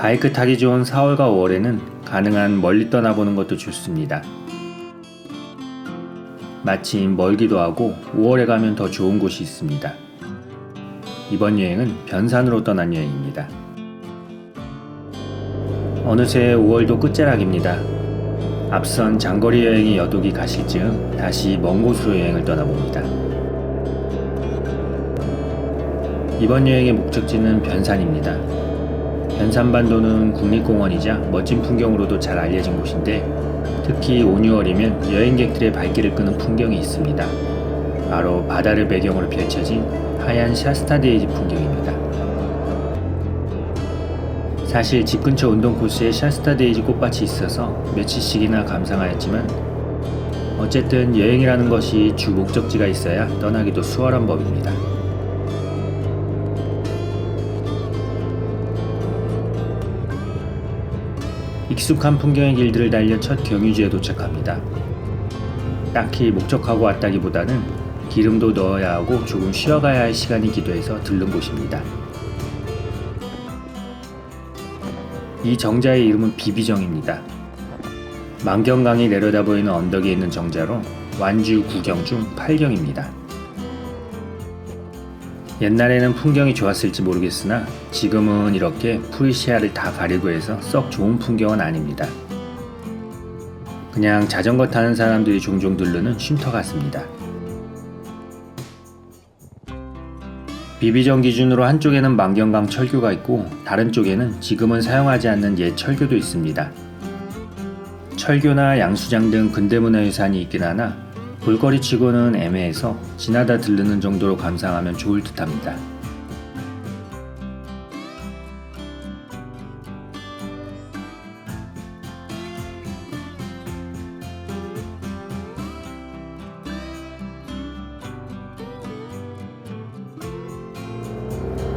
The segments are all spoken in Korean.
바이크 타기 좋은 4월과 5월에는 가능한 멀리 떠나보는 것도 좋습니다. 마침 멀기도 하고 5월에 가면 더 좋은 곳이 있습니다. 이번 여행은 변산으로 떠난 여행입니다. 어느새 5월도 끝자락입니다. 앞선 장거리 여행의 여독이 가실 즈음 다시 먼 곳으로 여행을 떠나봅니다. 이번 여행의 목적지는 변산입니다. 변산반도는 국립공원이자 멋진 풍경으로도 잘 알려진 곳인데 특히 5, 6월이면 여행객들의 발길을 끄는 풍경이 있습니다. 바로 바다를 배경으로 펼쳐진 하얀 샤스타데이지 풍경입니다. 사실 집 근처 운동 코스에 샤스타데이지 꽃밭이 있어서 며칠씩이나 감상하였지만 어쨌든 여행이라는 것이 주 목적지가 있어야 떠나기도 수월한 법입니다. 익숙한 풍경의 길들을 달려 첫 경유지에 도착합니다. 딱히 목적하고 왔다기보다는 기름도 넣어야 하고 조금 쉬어가야 할 시간이기도 해서 들른 곳입니다. 이 정자의 이름은 비비정입니다. 만경강이 내려다보이는 언덕에 있는 정자로 완주 9경 중 8경입니다. 옛날에는 풍경이 좋았을지 모르겠으나 지금은 이렇게 풀시야를 다 가리고 해서 썩 좋은 풍경은 아닙니다. 그냥 자전거 타는 사람들이 종종 들르는 쉼터 같습니다. 비비정 기준으로 한쪽에는 만경강 철교가 있고 다른 쪽에는 지금은 사용하지 않는 옛 철교도 있습니다. 철교나 양수장 등 근대문화유산이 있긴 하나 볼거리치고는 애매해서 지나다 들르는 정도로 감상하면 좋을 듯합니다.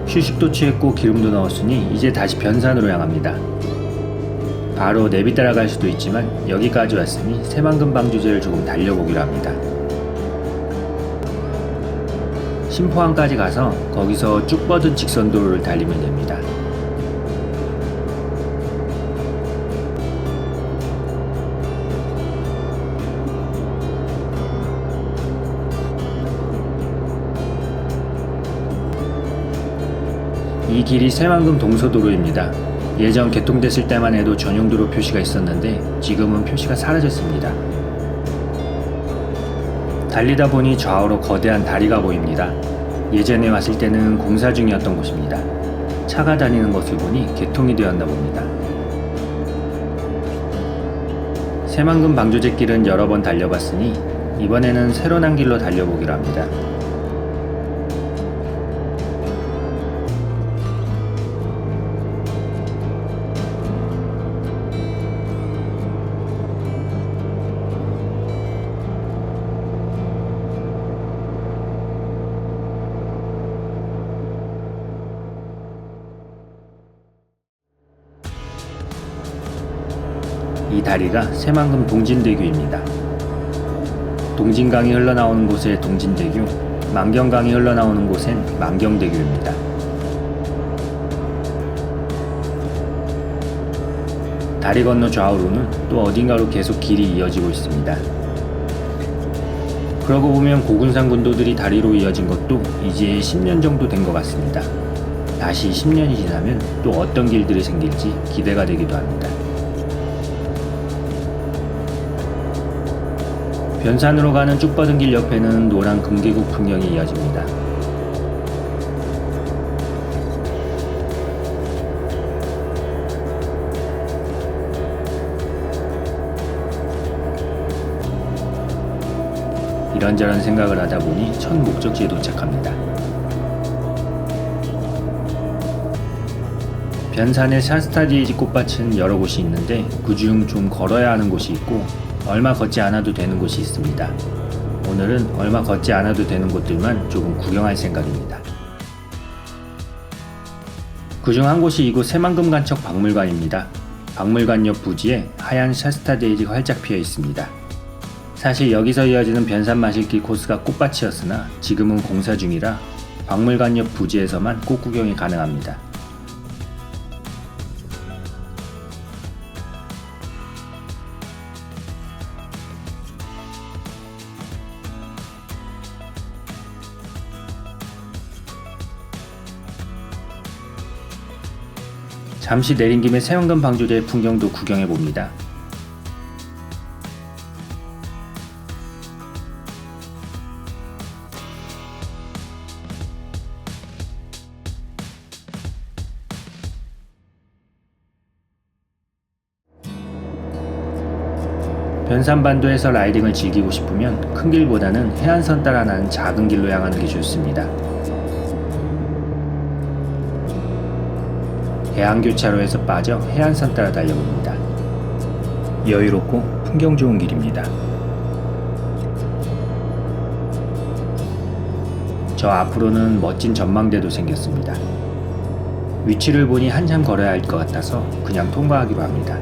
휴식도 취했고 기름도 넣었으니 이제 다시 변산으로 향합니다. 바로 내비 따라갈 수도 있지만 여기까지 왔으니 새만금 방조제를 조금 달려보기로 합니다. 심포항까지 가서 거기서 쭉 뻗은 직선도로를 달리면 됩니다. 이 길이 새만금 동서도로입니다. 예전 개통됐을 때만 해도 전용도로 표시가 있었는데 지금은 표시가 사라졌습니다. 달리다 보니 좌우로 거대한 다리가 보입니다. 예전에 왔을 때는 공사 중이었던 곳입니다. 차가 다니는 것을 보니 개통이 되었나 봅니다. 새만금 방조제길은 여러 번 달려봤으니 이번에는 새로 난 길로 달려보기로 합니다. 이 다리가 새만금 동진대교입니다. 동진강이 흘러나오는 곳에 동진대교, 만경강이 흘러나오는 곳엔 만경대교입니다. 다리 건너 좌우로는 또 어딘가로 계속 길이 이어지고 있습니다. 그러고 보면 고군산 군도들이 다리로 이어진 것도 이제 10년 정도 된 것 같습니다. 다시 10년이 지나면 또 어떤 길들이 생길지 기대가 되기도 합니다. 변산으로 가는 쭉 뻗은 길 옆에는 노란 금계국 풍경이 이어집니다. 이런저런 생각을 하다 보니 첫 목적지에 도착합니다. 변산의 샤스타데이지 꽃밭은 여러 곳이 있는데 그중 좀 걸어야 하는 곳이 있고 얼마 걷지 않아도 되는 곳이 있습니다. 오늘은 얼마 걷지 않아도 되는 곳들만 조금 구경할 생각입니다. 그중 한 곳이 이곳 새만금 간척 박물관입니다. 박물관 옆 부지에 하얀 샤스타데이지가 활짝 피어 있습니다. 사실 여기서 이어지는 변산 마실길 코스가 꽃밭이었으나 지금은 공사 중이라 박물관 옆 부지에서만 꽃 구경이 가능합니다. 잠시 내린 김에 세원금 방조제의 풍경도 구경해봅니다. 변산반도에서 라이딩을 즐기고 싶으면 큰 길보다는 해안선 따라 나는 작은 길로 향하는 게 좋습니다. 대한교차로에서 빠져 해안선 따라 달려봅니다. 여유롭고 풍경 좋은 길입니다. 저 앞으로는 멋진 전망대도 생겼습니다. 위치를 보니 한참 걸어야 할 것 같아서 그냥 통과하기로 합니다.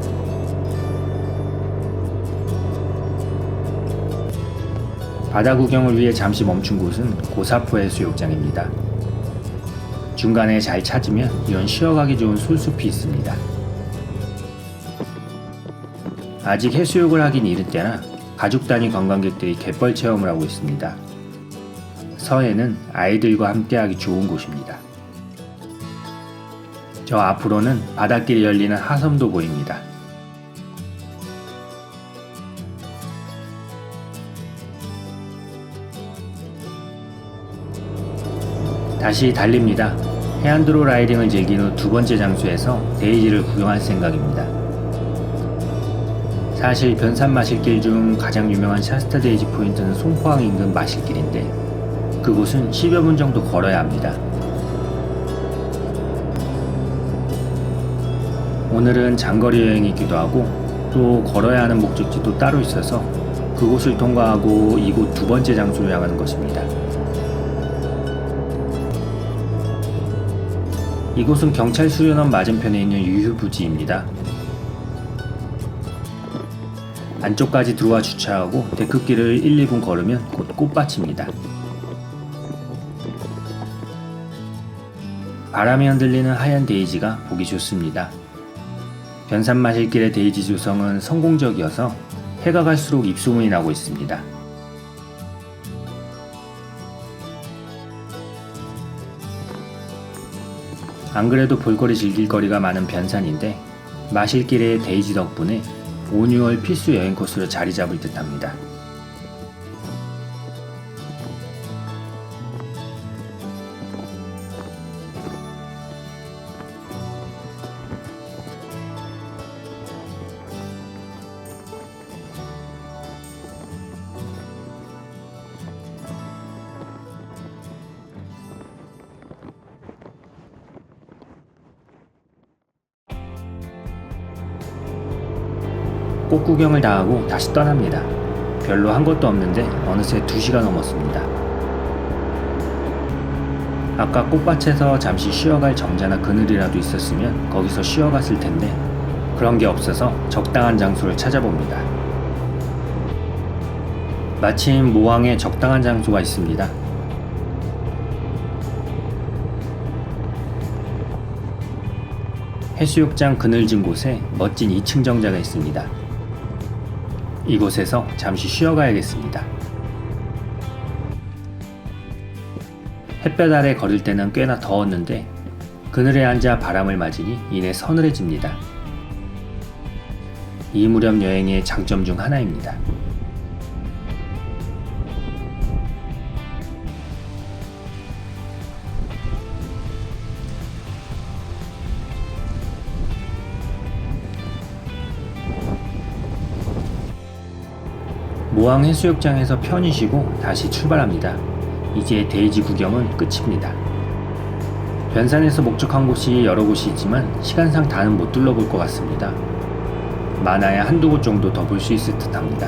바다 구경을 위해 잠시 멈춘 곳은 고사포 해수욕장입니다. 중간에 잘 찾으면 이런 쉬어가기 좋은 솔숲이 있습니다. 아직 해수욕을 하긴 이른 때라 가족 단위 관광객들이 갯벌 체험을 하고 있습니다. 서해는 아이들과 함께하기 좋은 곳입니다. 저 앞으로는 바닷길이 열리는 하섬도 보입니다. 다시 달립니다. 해안도로 라이딩을 즐긴 후 두 번째 장소에서 데이지를 구경할 생각입니다. 사실 변산 마실길 중 가장 유명한 샤스타 데이지 포인트는 송포항 인근 마실길인데 그곳은 10여 분 정도 걸어야 합니다. 오늘은 장거리 여행이기도 하고 또 걸어야 하는 목적지도 따로 있어서 그곳을 통과하고 이곳 두 번째 장소로 향하는 것입니다. 이곳은 경찰 수련원 맞은편에 있는 유휴부지입니다. 안쪽까지 들어와 주차하고 데크길을 1, 2분 걸으면 곧 꽃밭입니다. 바람이 흔들리는 하얀 데이지가 보기 좋습니다. 변산마실길의 데이지 조성은 성공적이어서 해가 갈수록 입소문이 나고 있습니다. 안 그래도 볼거리 즐길 거리가 많은 변산인데 마실길의 데이지 덕분에 5, 6월 필수 여행 코스로 자리 잡을 듯 합니다. 꽃 구경을 다 하고 다시 떠납니다. 별로 한 것도 없는데 어느새 2시가 넘었습니다. 아까 꽃밭에서 잠시 쉬어갈 정자나 그늘이라도 있었으면 거기서 쉬어갔을 텐데 그런 게 없어서 적당한 장소를 찾아봅니다. 마침 모항에 적당한 장소가 있습니다. 해수욕장 그늘진 곳에 멋진 2층 정자가 있습니다. 이곳에서 잠시 쉬어가야겠습니다. 햇볕 아래 걸을 때는 꽤나 더웠는데 그늘에 앉아 바람을 맞으니 이내 서늘해집니다. 이 무렵 여행의 장점 중 하나입니다. 모항 해수욕장에서 편히 쉬고 다시 출발합니다. 이제 데이지 구경은 끝입니다. 변산에서 목적한 곳이 여러 곳이 있지만 시간상 다는 못 둘러볼 것 같습니다. 많아야 한두 곳 정도 더 볼 수 있을 듯 합니다.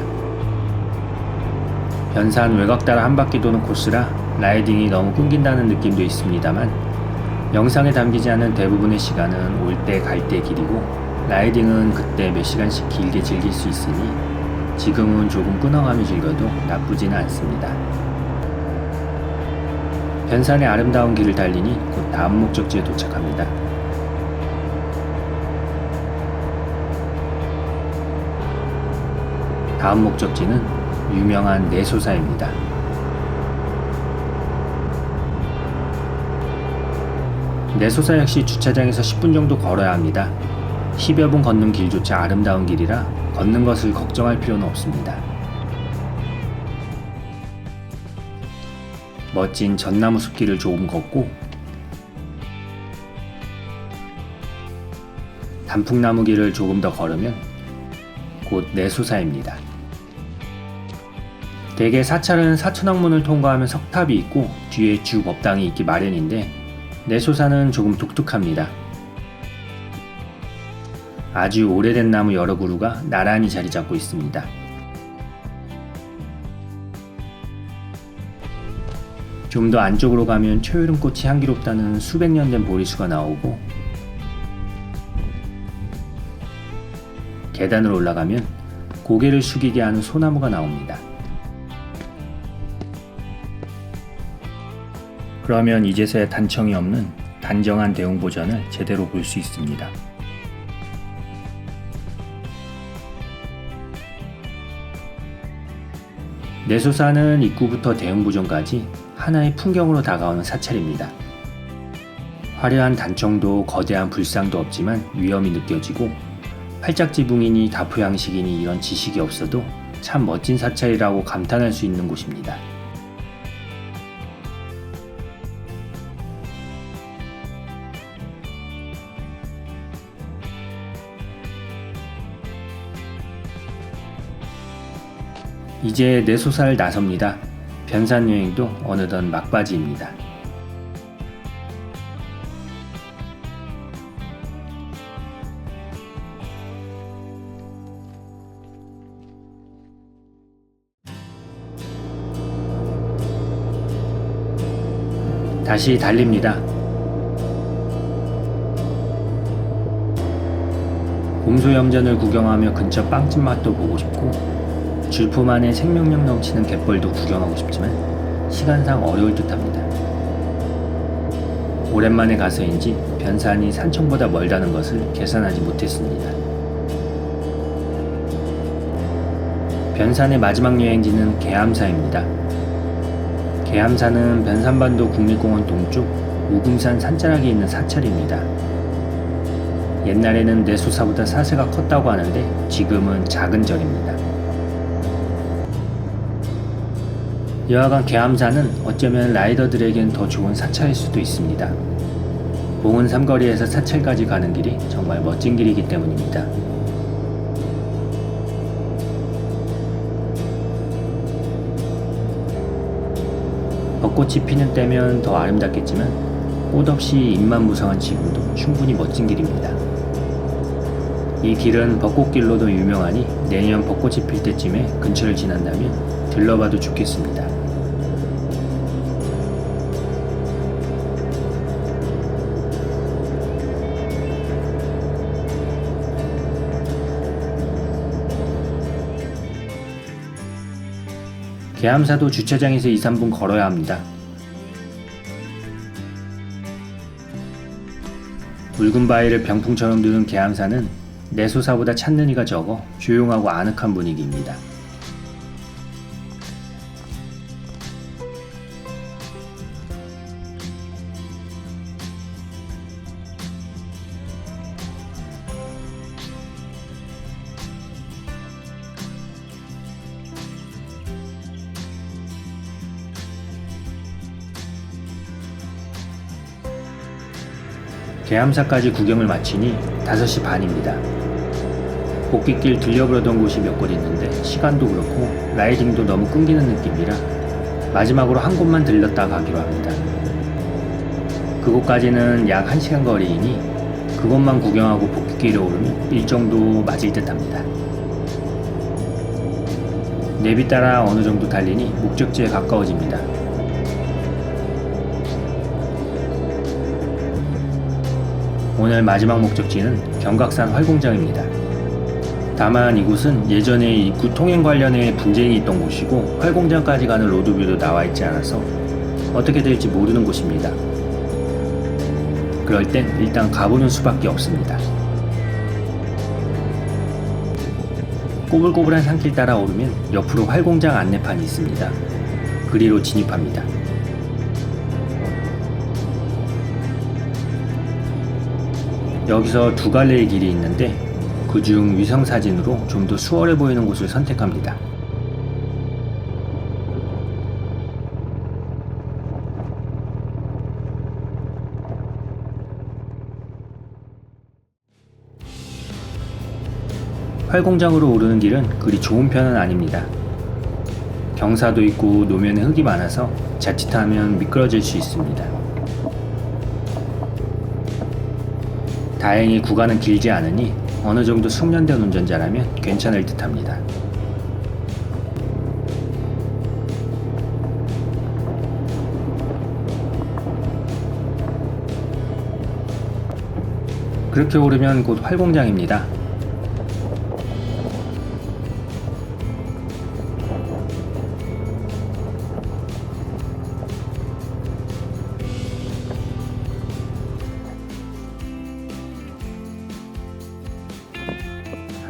변산 외곽 따라 한 바퀴 도는 코스라 라이딩이 너무 끊긴다는 느낌도 있습니다만 영상에 담기지 않은 대부분의 시간은 올 때 갈 때 길이고 라이딩은 그때 몇 시간씩 길게 즐길 수 있으니 지금은 조금 끊어가며 즐겨도 나쁘지는 않습니다. 변산의 아름다운 길을 달리니 곧 다음 목적지에 도착합니다. 다음 목적지는 유명한 내소사입니다. 내소사 역시 주차장에서 10분 정도 걸어야 합니다. 10여 분 걷는 길조차 아름다운 길이라 걷는 것을 걱정할 필요는 없습니다. 멋진 전나무 숲길을 조금 걷고 단풍나무 길을 조금 더 걸으면 곧 내소사입니다. 대개 사찰은 사천왕문을 통과하면 석탑이 있고 뒤에 주법당이 있기 마련인데 내소사는 조금 독특합니다. 아주 오래된 나무 여러 그루가 나란히 자리 잡고 있습니다. 좀 더 안쪽으로 가면 초여름꽃이 향기롭다는 수백 년 된 보리수가 나오고 계단을 올라가면 고개를 숙이게 하는 소나무가 나옵니다. 그러면 이제서야 단청이 없는 단정한 대웅보전을 제대로 볼 수 있습니다. 내소사는 입구부터 대웅보전까지 하나의 풍경으로 다가오는 사찰입니다. 화려한 단청도 거대한 불상도 없지만 위엄이 느껴지고 팔짝지붕이니 다포양식이니 이런 지식이 없어도 참 멋진 사찰이라고 감탄할 수 있는 곳입니다. 이제 내소사를 나섭니다. 변산 여행도 어느덧 막바지입니다. 다시 달립니다. 곰소염전을 구경하며 근처 빵집 맛도 보고 싶고 줄품 안에 생명력 넘치는 갯벌도 구경하고 싶지만 시간상 어려울 듯합니다. 오랜만에 가서인지 변산이 산청보다 멀다는 것을 계산하지 못했습니다. 변산의 마지막 여행지는 계암사입니다. 계암사는 변산반도 국립공원 동쪽 우금산 산자락에 있는 사찰입니다. 옛날에는 내소사보다 사세가 컸다고 하는데 지금은 작은 절입니다. 여하간 계암사는 어쩌면 라이더들에겐 더 좋은 사찰일 수도 있습니다. 봉은 삼거리에서 사찰까지 가는 길이 정말 멋진 길이기 때문입니다. 벚꽃이 피는 때면 더 아름답겠지만 꽃 없이 잎만 무성한 지금도 충분히 멋진 길입니다. 이 길은 벚꽃길로도 유명하니 내년 벚꽃이 필 때쯤에 근처를 지난다면 들러봐도 좋겠습니다. 계암사도 주차장에서 2-3분 걸어야 합니다. 붉은 바위를 병풍처럼 두는 계암사는 내소사보다 찾는 이가 적어 조용하고 아늑한 분위기입니다. 계암사까지 구경을 마치니 5시 반입니다. 복귀길 들려보려던 곳이 몇 곳 있는데 시간도 그렇고 라이딩도 너무 끊기는 느낌이라 마지막으로 한 곳만 들렸다 가기로 합니다. 그곳까지는 약 1시간 거리이니 그것만 구경하고 복귀길에 오르면 일정도 맞을 듯 합니다. 내비 따라 어느 정도 달리니 목적지에 가까워집니다. 오늘 마지막 목적지는 경각산 활공장입니다. 다만 이곳은 예전에 입구 통행 관련해 분쟁이 있던 곳이고 활공장까지 가는 로드뷰도 나와 있지 않아서 어떻게 될지 모르는 곳입니다. 그럴 땐 일단 가보는 수밖에 없습니다. 꼬불꼬불한 산길 따라 오르면 옆으로 활공장 안내판이 있습니다. 그리로 진입합니다. 여기서 두 갈래의 길이 있는데 그중 위성사진으로 좀 더 수월해 보이는 곳을 선택합니다. 활공장으로 오르는 길은 그리 좋은 편은 아닙니다. 경사도 있고 노면에 흙이 많아서 자칫하면 미끄러질 수 있습니다. 다행히 구간은 길지 않으니 어느 정도 숙련된 운전자라면 괜찮을 듯합니다. 그렇게 오르면 곧 활공장입니다.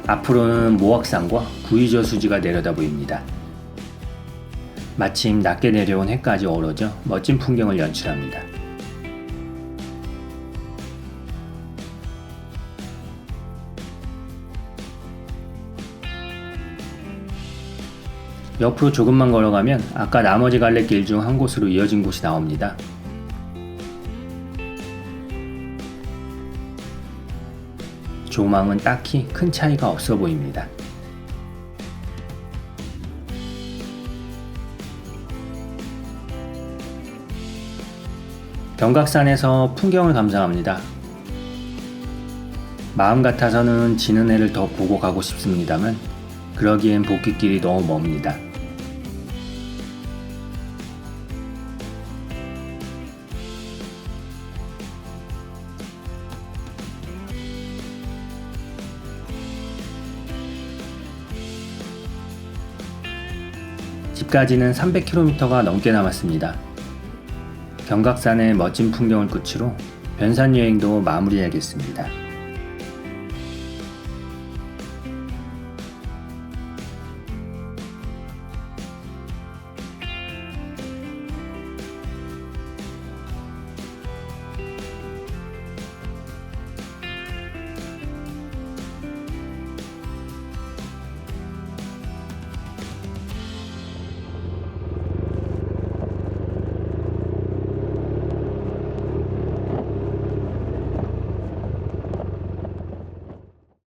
앞으로는 모악산과 구이저수지가 내려다 보입니다. 마침 낮게 내려온 해까지 어우러져 멋진 풍경을 연출합니다. 옆으로 조금만 걸어가면 아까 나머지 갈래길 중 한 곳으로 이어진 곳이 나옵니다. 조망은 딱히 큰 차이가 없어 보입니다. 경각산에서 풍경을 감상합니다. 마음 같아서는 지는 해를 더 보고 가고 싶습니다만 그러기엔 복귀길이 너무 멉니다. 집까지는 300km가 넘게 남았습니다. 경각산의 멋진 풍경을 끝으로 변산 여행도 마무리해야겠습니다.